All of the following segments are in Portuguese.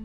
E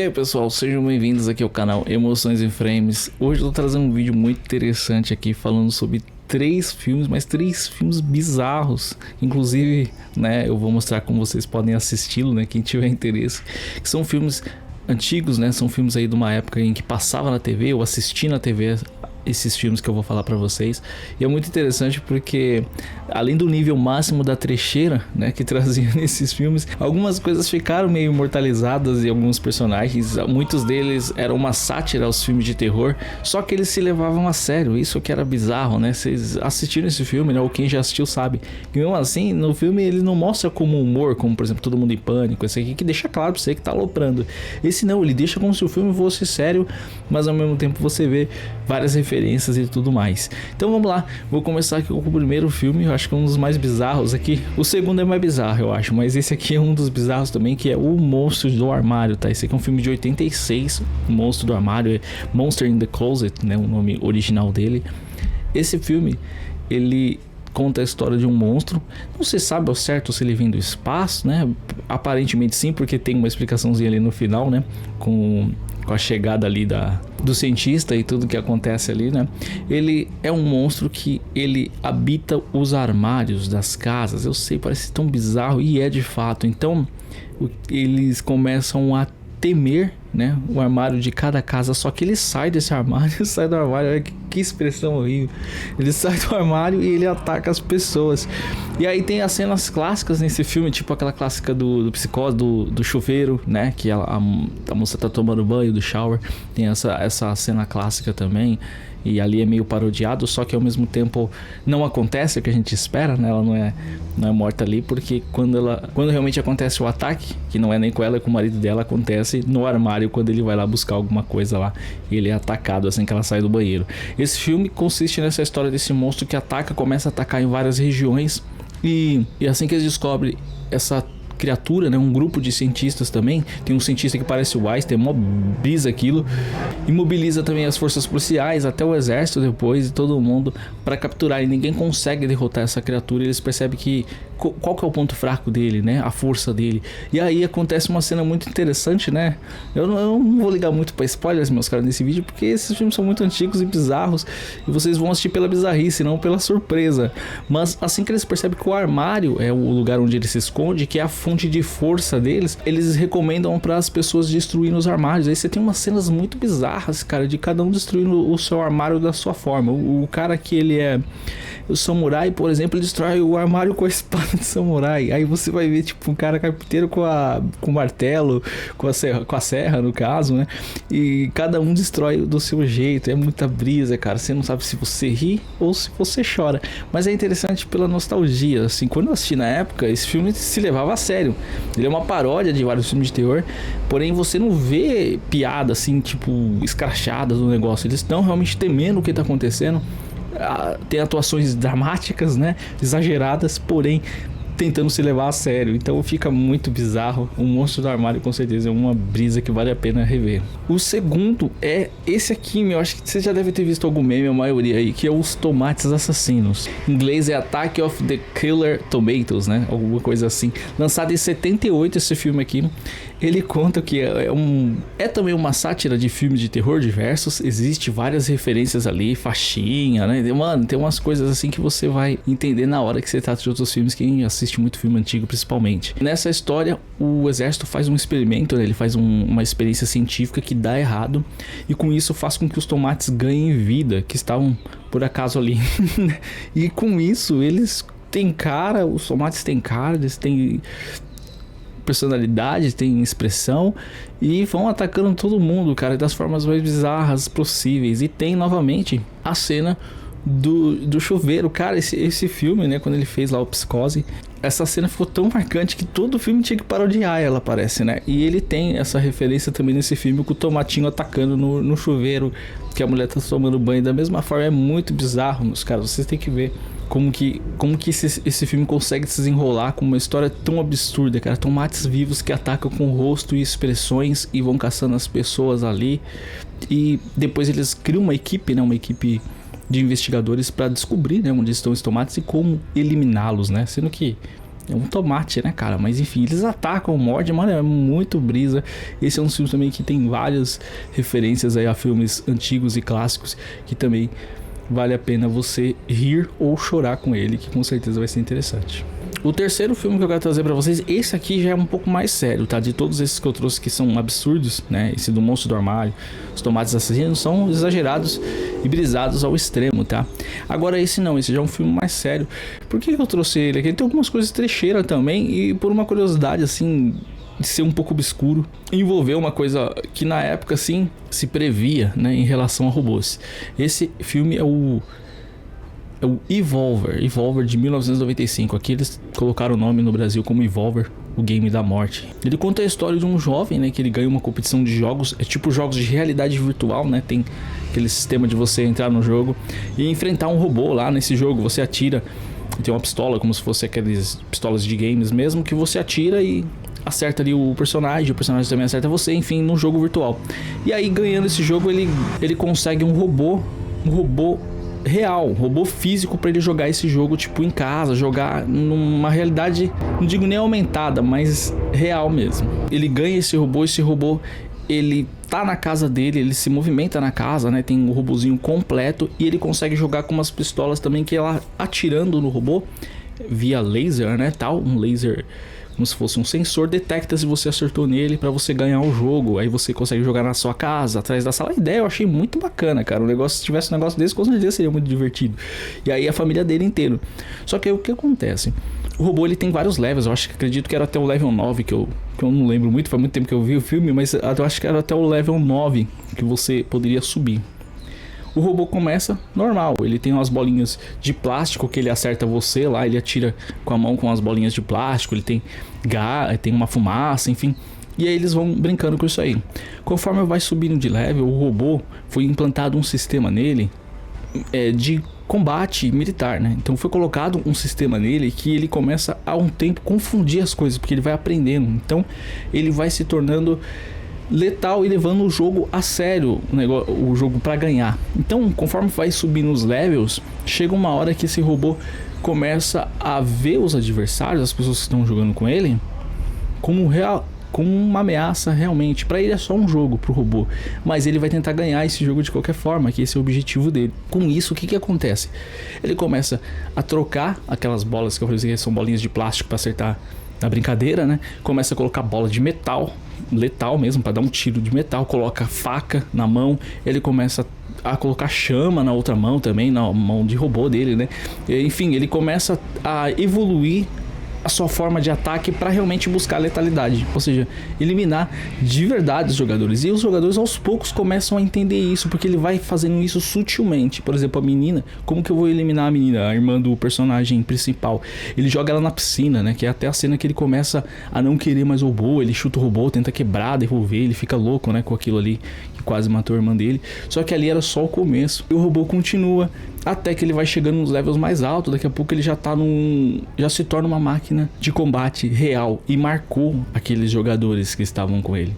aí pessoal, sejam bem-vindos aqui ao canal Emoções em Frames. Hoje eu tô trazendo um vídeo muito interessante aqui falando sobre três filmes, mas três filmes bizarros. Inclusive, né, eu vou mostrar como vocês podem assisti-lo, né, quem tiver interesse. Que são filmes antigos, né, são filmes aí de uma época em que passava na TV, ou assisti na TV esses filmes que eu vou falar pra vocês. E é muito interessante porque, além do nível máximo da trecheira, né, que trazia nesses filmes, algumas coisas ficaram meio imortalizadas em alguns personagens. Muitos deles eram uma sátira aos filmes de terror, só que eles se levavam a sério. Isso que era bizarro, né? Vocês assistiram esse filme, né? Ou quem já assistiu sabe. E mesmo assim, no filme ele não mostra como humor, como por exemplo Todo Mundo em Pânico, esse aqui que deixa claro pra você que tá aloprando. Esse não, ele deixa como se o filme fosse sério, mas ao mesmo tempo você vê várias referências e tudo mais. Então vamos lá, vou começar aqui com o primeiro filme. Eu acho que é um dos mais bizarros aqui. O segundo é mais bizarro, eu acho, mas esse aqui é um dos bizarros também, que é O Monstro do Armário, tá? Esse aqui é um filme de 86, O Monstro do Armário, é Monster in the Closet, né, o nome original dele. Esse filme, ele conta a história de um monstro. Não se sabe ao certo se ele vem do espaço, né? Aparentemente sim, porque tem uma explicaçãozinha ali no final, né? Com a chegada ali do cientista e tudo que acontece ali, né? Ele é um monstro que ele habita os armários das casas. Eu sei, parece tão bizarro e é de fato. Então, eles começam a temer, né, o armário de cada casa. Só que ele sai desse armário, sai do armário, olha que expressão horrível. Ele sai do armário e ele ataca as pessoas. E aí tem as cenas clássicas nesse filme, tipo aquela clássica do Psicose, do chuveiro, né, que a moça tá tomando banho do shower. Tem essa cena clássica também. E ali é meio parodiado, só que ao mesmo tempo não acontece o que a gente espera, né? Ela não é morta ali, porque quando realmente acontece o ataque, que não é nem com ela, é com o marido dela, acontece no armário quando ele vai lá buscar alguma coisa lá e ele é atacado assim que ela sai do banheiro. Esse filme consiste nessa história desse monstro que começa a atacar em várias regiões e assim que eles descobrem essa criatura, né, um grupo de cientistas também, tem um cientista que parece o Einstein, mó brisa aquilo, imobiliza também as forças policiais, até o exército depois e todo mundo para capturar, e ninguém consegue derrotar essa criatura. Eles percebem que qual que é o ponto fraco dele, né, a força dele. E aí acontece uma cena muito interessante, né, eu não vou ligar muito para spoilers, meus caras, nesse vídeo, porque esses filmes são muito antigos e bizarros e vocês vão assistir pela bizarrice, não pela surpresa. Mas assim que eles percebem que o armário é o lugar onde ele se esconde, que é a fonte de força deles, eles recomendam para as pessoas destruírem os armários. Aí você tem umas cenas muito bizarras, cara, de cada um destruindo o seu armário da sua forma. O cara que ele é o samurai, por exemplo, ele destrói o armário com a espada de samurai. Aí você vai ver tipo um cara carpinteiro com o martelo, com a serra no caso, né? E cada um destrói do seu jeito. É muita brisa, cara. Você não sabe se você ri ou se você chora. Mas é interessante pela nostalgia. Assim, quando eu assisti na época, esse filme se levava a sério. Ele é uma paródia de vários filmes de terror, porém você não vê piada assim, tipo, escrachadas no negócio. Eles estão realmente temendo o que tá acontecendo. Tem atuações dramáticas, né, exageradas, porém tentando se levar a sério. Então fica muito bizarro. O Monstro do Armário com certeza é uma brisa que vale a pena rever. O segundo é esse aqui, eu acho que você já deve ter visto algum meme, a maioria aí, que é Os Tomates Assassinos. Em inglês é Attack of the Killer Tomatoes, né, alguma coisa assim. Lançado em 78 esse filme aqui. Ele conta que é também uma sátira de filmes de terror diversos. Existe várias referências ali, faixinha, né? Mano, tem umas coisas assim que você vai entender na hora que você trata de outros filmes, quem assiste muito filme antigo principalmente. Nessa história, o exército faz um experimento, né? Ele faz uma experiência científica que dá errado, e com isso faz com que os tomates ganhem vida, que estavam por acaso ali. E com isso, eles têm cara, os tomates têm cara, eles têm personalidade, tem expressão e vão atacando todo mundo, cara, das formas mais bizarras possíveis. E tem novamente a cena do chuveiro, cara. Esse filme, né, quando ele fez lá o Psicose, essa cena ficou tão marcante que todo o filme tinha que parodiar ela, parece, né? E ele tem essa referência também nesse filme com o tomatinho atacando no chuveiro que a mulher tá tomando banho da mesma forma. É muito bizarro, meus caras, vocês têm que ver. Como que esse filme consegue se desenrolar com uma história tão absurda, cara. Tomates vivos que atacam com rosto e expressões e vão caçando as pessoas ali. E depois eles criam uma equipe, né? Uma equipe de investigadores para descobrir, né, onde estão os tomates e como eliminá-los, né? Sendo que é um tomate, né, cara? Mas enfim, eles atacam, mordem, mano, é muito brisa. Esse é um filme também que tem várias referências aí a filmes antigos e clássicos que também vale a pena você rir ou chorar com ele, que com certeza vai ser interessante. O terceiro filme que eu quero trazer pra vocês, esse aqui já é um pouco mais sério, tá? De todos esses que eu trouxe que são absurdos, né? Esse do Monstro do Armário, os Tomates Assassinos, são exagerados e brisados ao extremo, tá? Agora esse não, esse já é um filme mais sério. Por que eu trouxe ele aqui? Ele tem algumas coisas trecheiras também e por uma curiosidade, assim, de ser um pouco obscuro, envolver uma coisa que na época, assim, se previa, né? Em relação a robôs. Esse filme é o Evolver de 1995. Aqui eles colocaram o nome no Brasil como Evolver, o game da morte. Ele conta a história de um jovem, né, que ele ganha uma competição de jogos, é tipo jogos de realidade virtual, né, tem aquele sistema de você entrar no jogo e enfrentar um robô lá nesse jogo. Você atira, tem uma pistola, como se fosse aquelas pistolas de games mesmo, que você atira e acerta ali o personagem também acerta você, enfim, no jogo virtual. E aí, ganhando esse jogo, ele consegue um robô real, um robô físico para ele jogar esse jogo tipo em casa, jogar numa realidade, não digo nem aumentada, mas real mesmo. Ele ganha esse robô ele tá na casa dele, ele se movimenta na casa, né? Tem um robozinho completo e ele consegue jogar com umas pistolas também que ela atirando no robô via laser, né, tal, um laser como se fosse um sensor, detecta se você acertou nele pra você ganhar o jogo. Aí você consegue jogar na sua casa, atrás da sala. A ideia eu achei muito bacana, cara. Se tivesse um negócio desse, com certeza seria muito divertido. E aí a família dele inteiro. Só que aí o que acontece? O robô ele tem vários levels. Eu acredito que era até o level 9, que eu não lembro muito, faz muito tempo que eu vi o filme, mas eu acho que era até o level 9 que você poderia subir. O robô começa normal, ele tem umas bolinhas de plástico que ele acerta você lá, ele atira com a mão com as bolinhas de plástico, ele tem gás, tem uma fumaça, enfim. E aí eles vão brincando com isso aí. Conforme vai subindo de level, o robô foi implantado um sistema nele de combate militar, né? Então foi colocado um sistema nele que ele começa a um tempo confundir as coisas, porque ele vai aprendendo. Então ele vai se tornando letal e levando o jogo a sério, o jogo para ganhar. Então, conforme vai subindo os levels, chega uma hora que esse robô começa a ver os adversários, as pessoas que estão jogando com ele, como uma ameaça realmente. Para ele é só um jogo pro robô, mas ele vai tentar ganhar esse jogo de qualquer forma, que esse é o objetivo dele. Com isso, o que acontece? Ele começa a trocar aquelas bolas que eu falei que são bolinhas de plástico para acertar na brincadeira, né? Começa a colocar bola de metal, letal mesmo, para dar um tiro de metal, coloca faca na mão, ele começa a colocar chama na outra mão também, na mão de robô dele, né? Enfim, ele começa a evoluir a sua forma de ataque para realmente buscar letalidade, ou seja, eliminar de verdade os jogadores. E os jogadores aos poucos começam a entender isso, porque ele vai fazendo isso sutilmente. Por exemplo, a menina, como que eu vou eliminar a menina, a irmã do personagem principal? Ele joga ela na piscina, né? Que é até a cena que ele começa a não querer mais o robô, ele chuta o robô, tenta quebrar, devolver, ele fica louco, né, com aquilo ali que quase matou a irmã dele. Só que ali era só o começo. E o robô continua até que ele vai chegando nos levels mais altos. Daqui a pouco ele já se torna uma máquina de combate real e marcou aqueles jogadores que estavam com ele.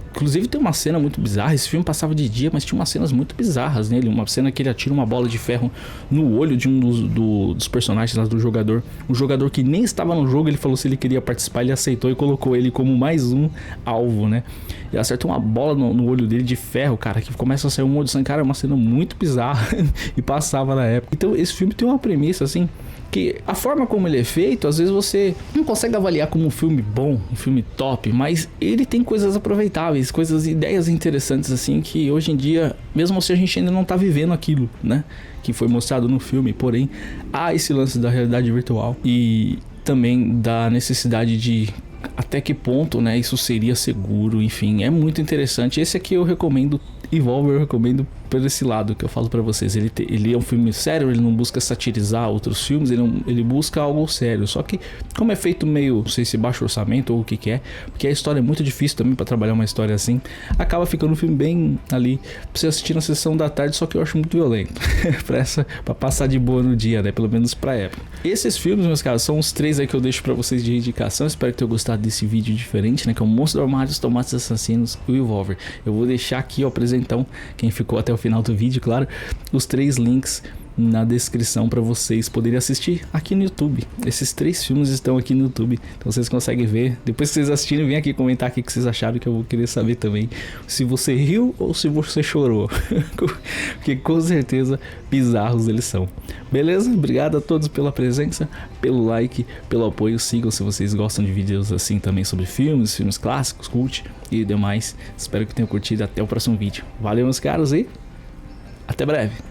Inclusive tem uma cena muito bizarra. Esse filme passava de dia, mas tinha umas cenas muito bizarras nele. Uma cena que ele atira uma bola de ferro no olho de um dos personagens lá do jogador. Um jogador que nem estava no jogo, ele falou se ele queria participar, ele aceitou e colocou ele como mais um alvo, né? E acerta uma bola no olho dele de ferro, cara, que começa a sair um monte de sangue. Cara, é uma cena muito bizarra e passava na época. Então esse filme tem uma premissa assim, que a forma como ele é feito, às vezes você não consegue avaliar como um filme bom, um filme top, mas ele tem coisas aproveitáveis, ideias interessantes assim, que hoje em dia, mesmo se a gente ainda não tá vivendo aquilo, né, que foi mostrado no filme, porém há esse lance da realidade virtual e também da necessidade de até que ponto, né, isso seria seguro. Enfim, é muito interessante. Esse aqui eu recomendo, Evolver, eu recomendo por esse lado que eu falo pra vocês. Ele é um filme sério, ele não busca satirizar outros filmes, ele busca algo sério. Só que, como é feito meio, não sei se baixo orçamento ou o que é, porque a história é muito difícil também pra trabalhar uma história assim, acaba ficando um filme bem ali pra você assistir na sessão da tarde, só que eu acho muito violento pra passar de boa no dia, né? Pelo menos pra época. Esses filmes, meus caros, são os 3 aí que eu deixo pra vocês de indicação. Espero que tenham gostado desse vídeo diferente, né? Que é o Monstro do Armário, Os Tomates Assassinos e o Revolver. Eu vou deixar aqui, ó, apresentão, quem ficou até o final do vídeo, claro, os 3 links na descrição para vocês poderem assistir aqui no YouTube. Esses 3 filmes estão aqui no YouTube, então vocês conseguem ver. Depois que vocês assistirem, vem aqui comentar o que vocês acharam, que eu vou querer saber também se você riu ou se você chorou. Porque com certeza bizarros eles são. Beleza? Obrigado a todos pela presença, pelo like, pelo apoio. Sigam se vocês gostam de vídeos assim também sobre filmes clássicos, cult e demais. Espero que tenham curtido. Até o próximo vídeo. Valeu, meus caros, e até breve.